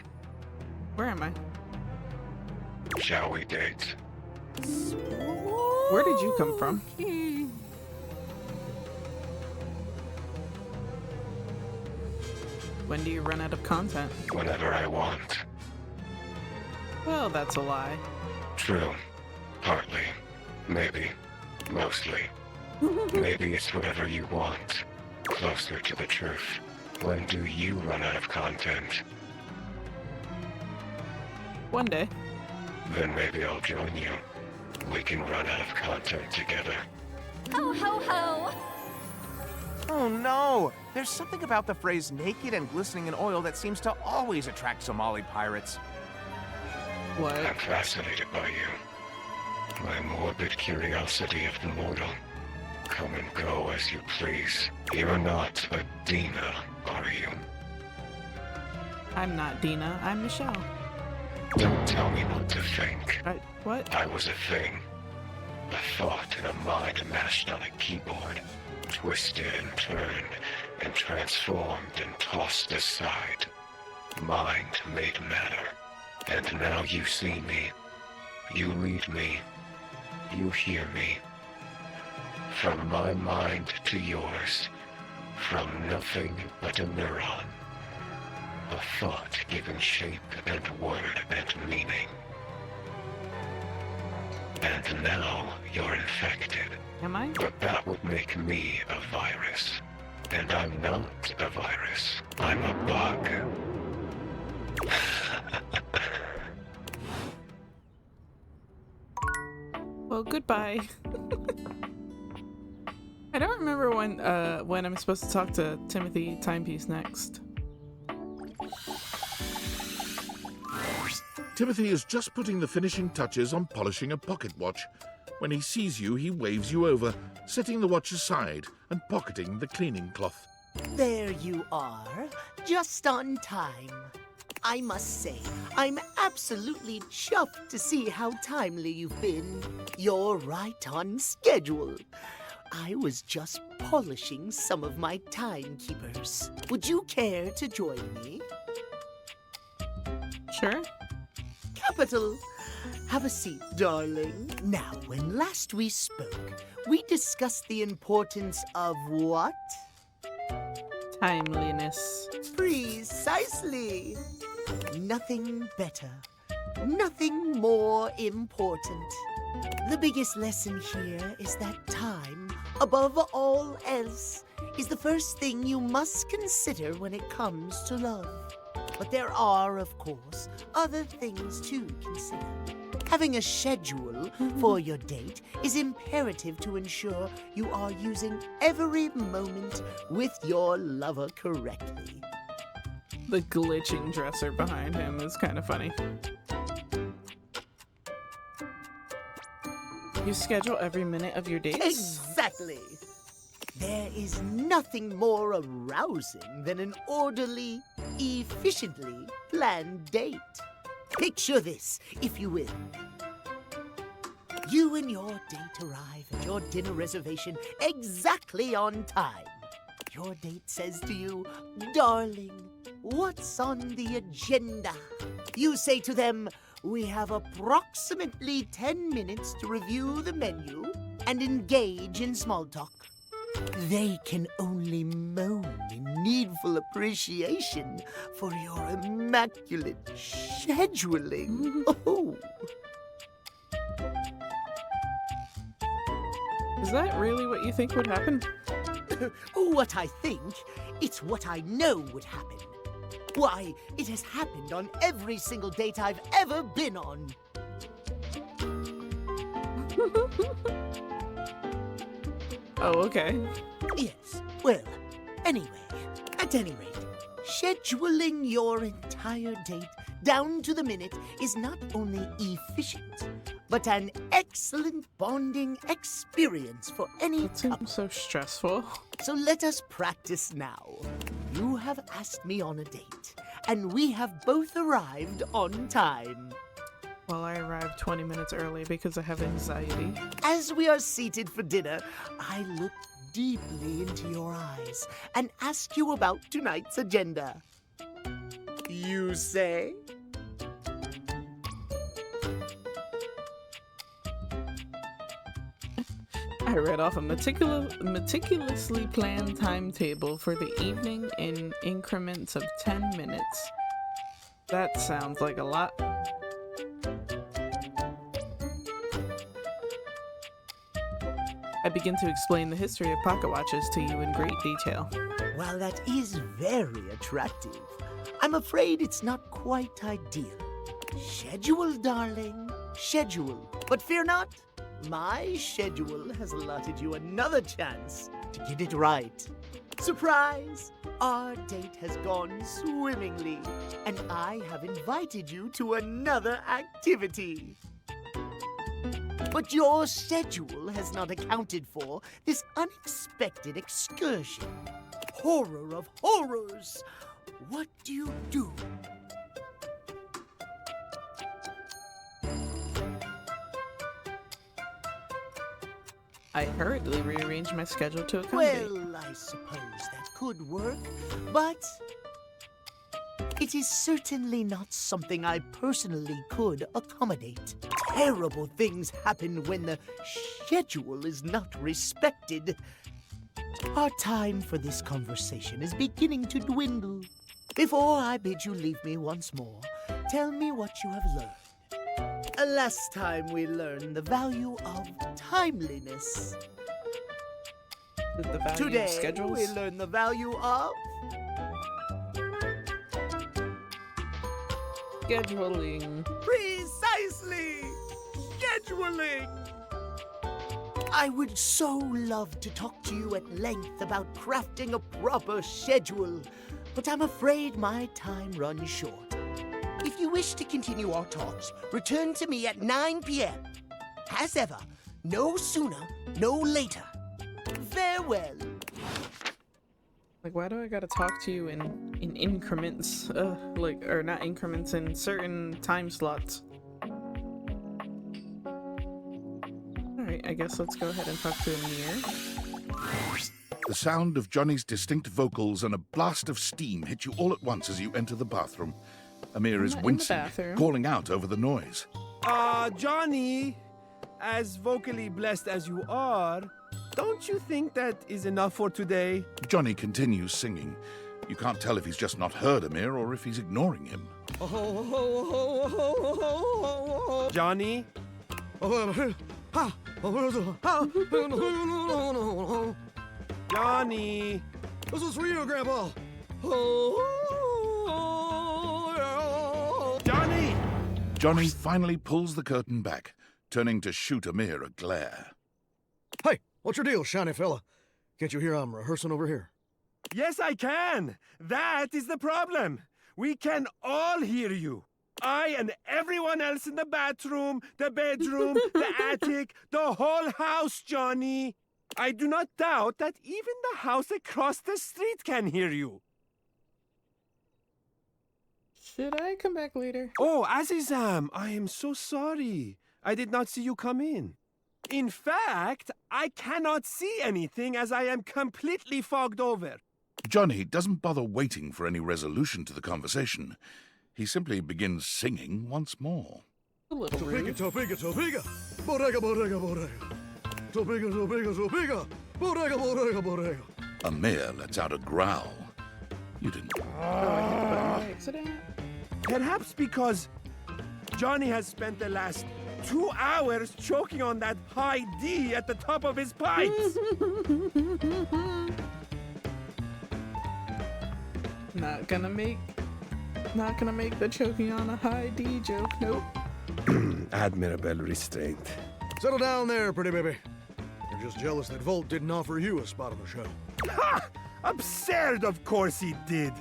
Where am I? Shall we date? Where did you come from? When do you run out of content? Whenever I want. Well, that's a lie. True. Partly. Maybe. Mostly. Maybe it's whatever you want. Closer to the truth. When do you run out of content? One day. Then maybe I'll join you. We can run out of content together. Ho ho ho! Oh no! There's something about the phrase naked and glistening in oil that seems to always attract Somali pirates. What? I'm fascinated by you. My morbid curiosity of the mortal. Come and go as you please. You're not a Dina, are you? I'm not Dina. I'm Michelle. Don't tell me what to think. What? I was a thing. A thought in a mind mashed on a keyboard. Twisted and turned and transformed and tossed aside. Mind made matter. And now you see me. You read me. You hear me. From my mind to yours. From nothing but a neuron. A thought giving shape and word and meaning. And now you're infected. Am I? But that would make me a virus. And I'm not a virus. I'm a bug. Well, goodbye. I don't remember when I'm supposed to talk to Timothy Timepiece next. Timothy is just putting the finishing touches on polishing a pocket watch. When he sees you, he waves you over, setting the watch aside and pocketing the cleaning cloth. There you are, just on time. I must say, I'm absolutely chuffed to see how timely you've been. You're right on schedule. I was just polishing some of my timekeepers. Would you care to join me? Sure. Capital. Have a seat, darling. Now, when last we spoke, we discussed the importance of what? Timeliness. Precisely. Nothing better. Nothing more important. The biggest lesson here is that time, above all else, is the first thing you must consider when it comes to love. But there are, of course, other things to consider. Having a schedule for your date is imperative to ensure you are using every moment with your lover correctly. The glitching dresser behind him is kind of funny. You schedule every minute of your dates? Exactly. There is nothing more arousing than an orderly, efficiently planned date. Picture this, if you will. You and your date arrive at your dinner reservation exactly on time. Your date says to you, "Darling, what's on the agenda?" You say to them, "We have approximately 10 minutes to review the menu and engage in small talk." They can only moan in needful appreciation for your immaculate scheduling. Oh. Is that really what you think would happen? What I think, it's what I know would happen. Why, it has happened on every single date I've ever been on. Oh, okay. Yes, well, anyway, at any rate, scheduling your entire date down to the minute is not only efficient, but an excellent bonding experience for any couple. So stressful. So let us practice now. You have asked me on a date, and we have both arrived on time. Well, I arrived 20 minutes early because I have anxiety. As we are seated for dinner, I look deeply into your eyes and ask you about tonight's agenda. You say? I read off a meticulously planned timetable for the evening in increments of 10 minutes. That sounds like a lot. I begin to explain the history of pocket watches to you in great detail. While that is very attractive, I'm afraid it's not quite ideal. Schedule, darling, schedule. But fear not, my schedule has allotted you another chance to get it right. Surprise! Our date has gone swimmingly, and I have invited you to another activity. But your schedule has not accounted for this unexpected excursion. Horror of horrors! What do you do? I hurriedly rearranged my schedule to accommodate. Well, I suppose that could work, but it is certainly not something I personally could accommodate. Terrible things happen when the schedule is not respected. Our time for this conversation is beginning to dwindle. Before I bid you leave me once more, tell me what you have learned. Last time we learned the value of timeliness. The value Today, of schedules? we learn the value of scheduling. Precisely! Scheduling! I would so love to talk to you at length about crafting a proper schedule, but I'm afraid my time runs short. If you wish to continue our talks, return to me at 9 p.m. As ever, no sooner, no later. Farewell. Like, why do I gotta talk to you in increments? Or not increments, in certain time slots. Alright, I guess let's go ahead and talk to Amir. The sound of Johnny's distinct vocals and a blast of steam hit you all at once as you enter the bathroom. Amir is not in the wincing, bathroom. calling out over the noise. Johnny, as vocally blessed as you are, don't you think that is enough for today? Johnny continues singing. You can't tell if he's just not heard Amir or if he's ignoring him. Johnny? Johnny! This is for you, Grandpa! Johnny! Johnny finally pulls the curtain back, turning to shoot Amir a glare. Hey, what's your deal, shiny fella? Can't you hear I'm rehearsing over here? Yes, I can! That is the problem! We can all hear you! I and everyone else in the bathroom, the bedroom, the attic, the whole house, Johnny! I do not doubt that even the house across the street can hear you. Should I come back later? Oh, Azizam, I am so sorry. I did not see you come in. In fact, I cannot see anything as I am completely fogged over. Johnny doesn't bother waiting for any resolution to the conversation. He simply begins singing once more. A little rude. Topiga, topiga, bodega, bodega, bodega. Topiga, topiga, topiga, bodega, bodega, bodega. Amir lets out a growl. You didn't. By accident? Perhaps because Johnny has spent the last 2 hours choking on that high D at the top of his pipes. Not gonna make the choking on a high D joke, nope. Admirable restraint. Settle down there, pretty baby. You're just jealous that Volt didn't offer you a spot on the show. Ha! Absurd, of course he did.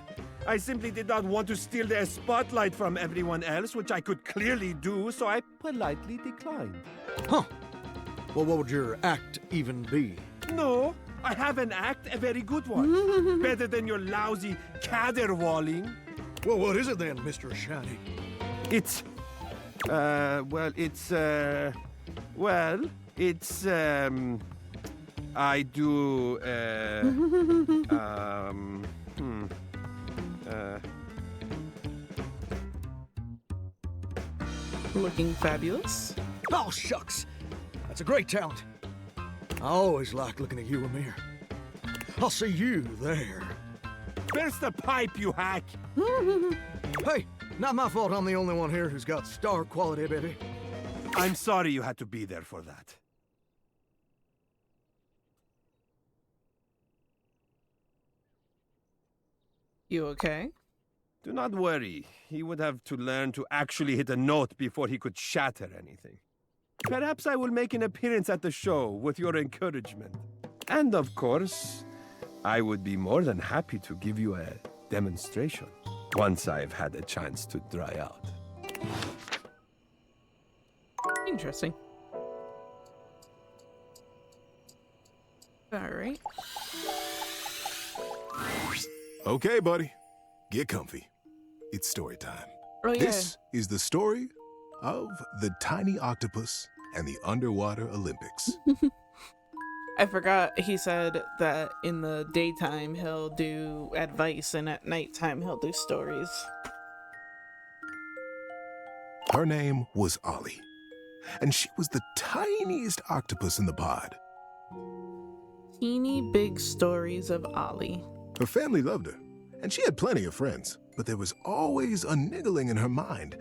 I simply did not want to steal the spotlight from everyone else, which I could clearly do, so I politely declined. Huh. Well, what would your act even be? No, I have an act, a very good one. Better than your lousy caterwauling. Well, what is it then, Mr. Shiny? It's Well, it's, I do, Looking fabulous. Oh, shucks. That's a great talent. I always like looking at you, Amir. I'll see you there. Where's the pipe, you hack? Hey, not my fault I'm the only one here who's got star quality, baby. I'm sorry you had to be there for that. You okay? Do not worry. He would have to learn to actually hit a note before he could shatter anything. Perhaps I will make an appearance at the show with your encouragement. And of course, I would be more than happy to give you a demonstration once I've had a chance to dry out. Interesting. All right. Okay, buddy. Get comfy. It's story time. Oh, yeah. This is the story of the tiny octopus and the underwater Olympics. I forgot he said that in the daytime he'll do advice and at nighttime he'll do stories. Her name was Ollie, and she was the tiniest octopus in the pod. Teeny big stories of Ollie. Her family loved her, and she had plenty of friends, but there was always a niggling in her mind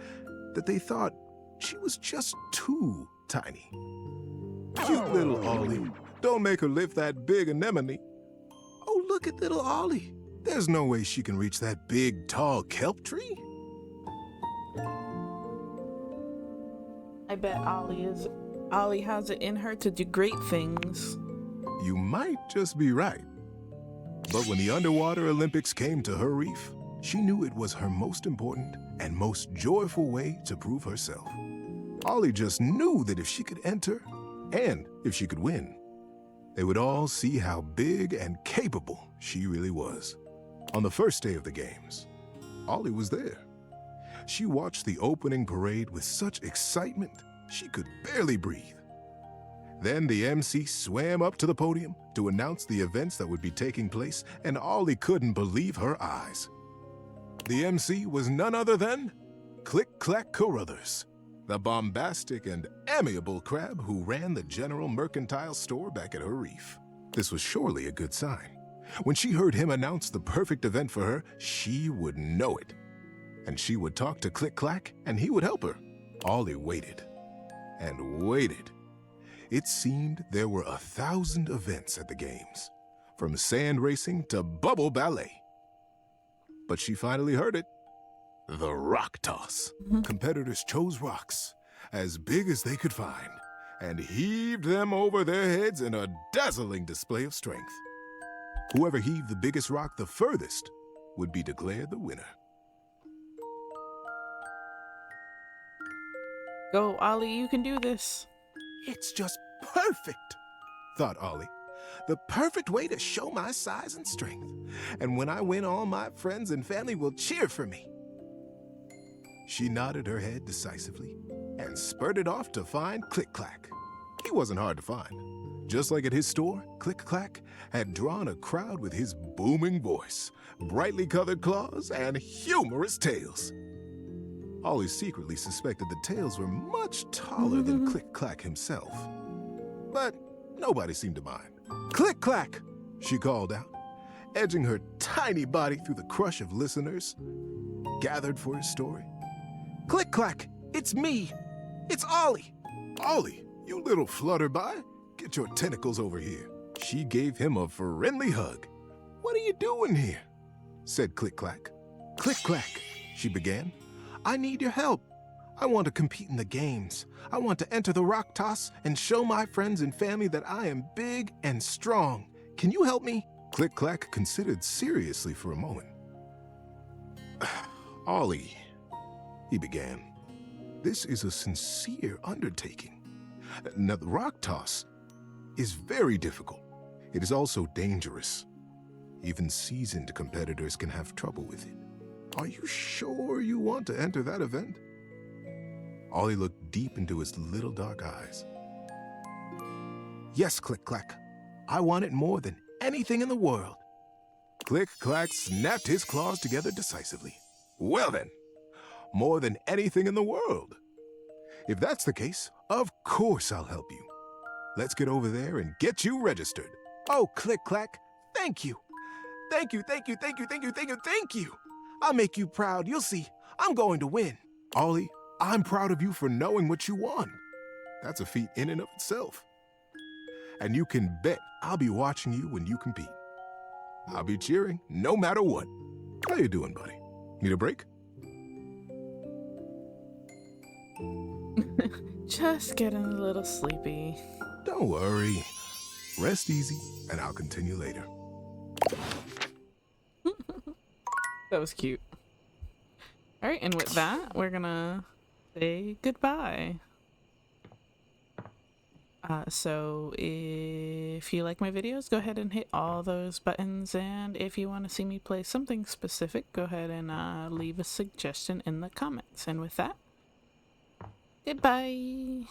that they thought she was just too tiny. Cute little Ollie. Don't make her lift that big anemone. Oh, look at little Ollie. There's no way she can reach that big, tall kelp tree. I bet Ollie has it in her to do great things. You might just be right. But when the underwater Olympics came to her reef, she knew it was her most important and most joyful way to prove herself. Ollie just knew that if she could enter, and if she could win, they would all see how big and capable she really was. On the first day of the games, Ollie was there. She watched the opening parade with such excitement, she could barely breathe. Then the MC swam up to the podium to announce the events that would be taking place, and Ollie couldn't believe her eyes. The MC was none other than Click-Clack Carruthers, the bombastic and amiable crab who ran the General Mercantile store back at her reef. This was surely a good sign. When she heard him announce the perfect event for her, she would know it. And she would talk to Click-Clack, and he would help her. Ollie waited and waited. It seemed there were 1,000 events at the games, from sand racing to bubble ballet. But she finally heard it. The rock toss. Competitors chose rocks, as big as they could find, and heaved them over their heads in a dazzling display of strength. Whoever heaved the biggest rock the furthest would be declared the winner. Go, Ollie, you can do this. It's just perfect, thought Ollie. The perfect way to show my size and strength. And when I win, all my friends and family will cheer for me. She nodded her head decisively and spurted off to find Click-Clack. He wasn't hard to find. Just like at his store, Click-Clack had drawn a crowd with his booming voice, brightly colored claws, and humorous tails. Ollie secretly suspected the tails were much taller than Click-Clack himself. But nobody seemed to mind. Click-Clack, she called out, edging her tiny body through the crush of listeners gathered for his story. Click-Clack, it's me. It's Ollie. Ollie, you little flutterby. Get your tentacles over here. She gave him a friendly hug. What are you doing here? Said Click-Clack. Click-Clack, she began. I need your help. I want to compete in the games. I want to enter the rock toss and show my friends and family that I am big and strong. Can you help me? Click-Clack considered seriously for a moment. Ollie, he began, this is a sincere undertaking. Now, the rock toss is very difficult. It is also dangerous. Even seasoned competitors can have trouble with it. Are you sure you want to enter that event? Ollie looked deep into his little dark eyes. Yes, Click-Clack. I want it more than anything in the world. Click-Clack snapped his claws together decisively. Well then, more than anything in the world. If that's the case, of course I'll help you. Let's get over there and get you registered. Oh, Click-Clack, thank you. Thank you, thank you, thank you, thank you, thank you, thank you. I'll make you proud. You'll see. I'm going to win. Ollie, I'm proud of you for knowing what you want. That's a feat in and of itself. And you can bet I'll be watching you when you compete. I'll be cheering no matter what. How you doing, buddy? Need a break? Just getting a little sleepy. Don't worry. Rest easy, and I'll continue later. That was cute. All right, and with that, we're gonna say goodbye. So if you like my videos, go ahead and hit all those buttons, and if you want to see me play something specific, go ahead and leave a suggestion in the comments. And with that, goodbye.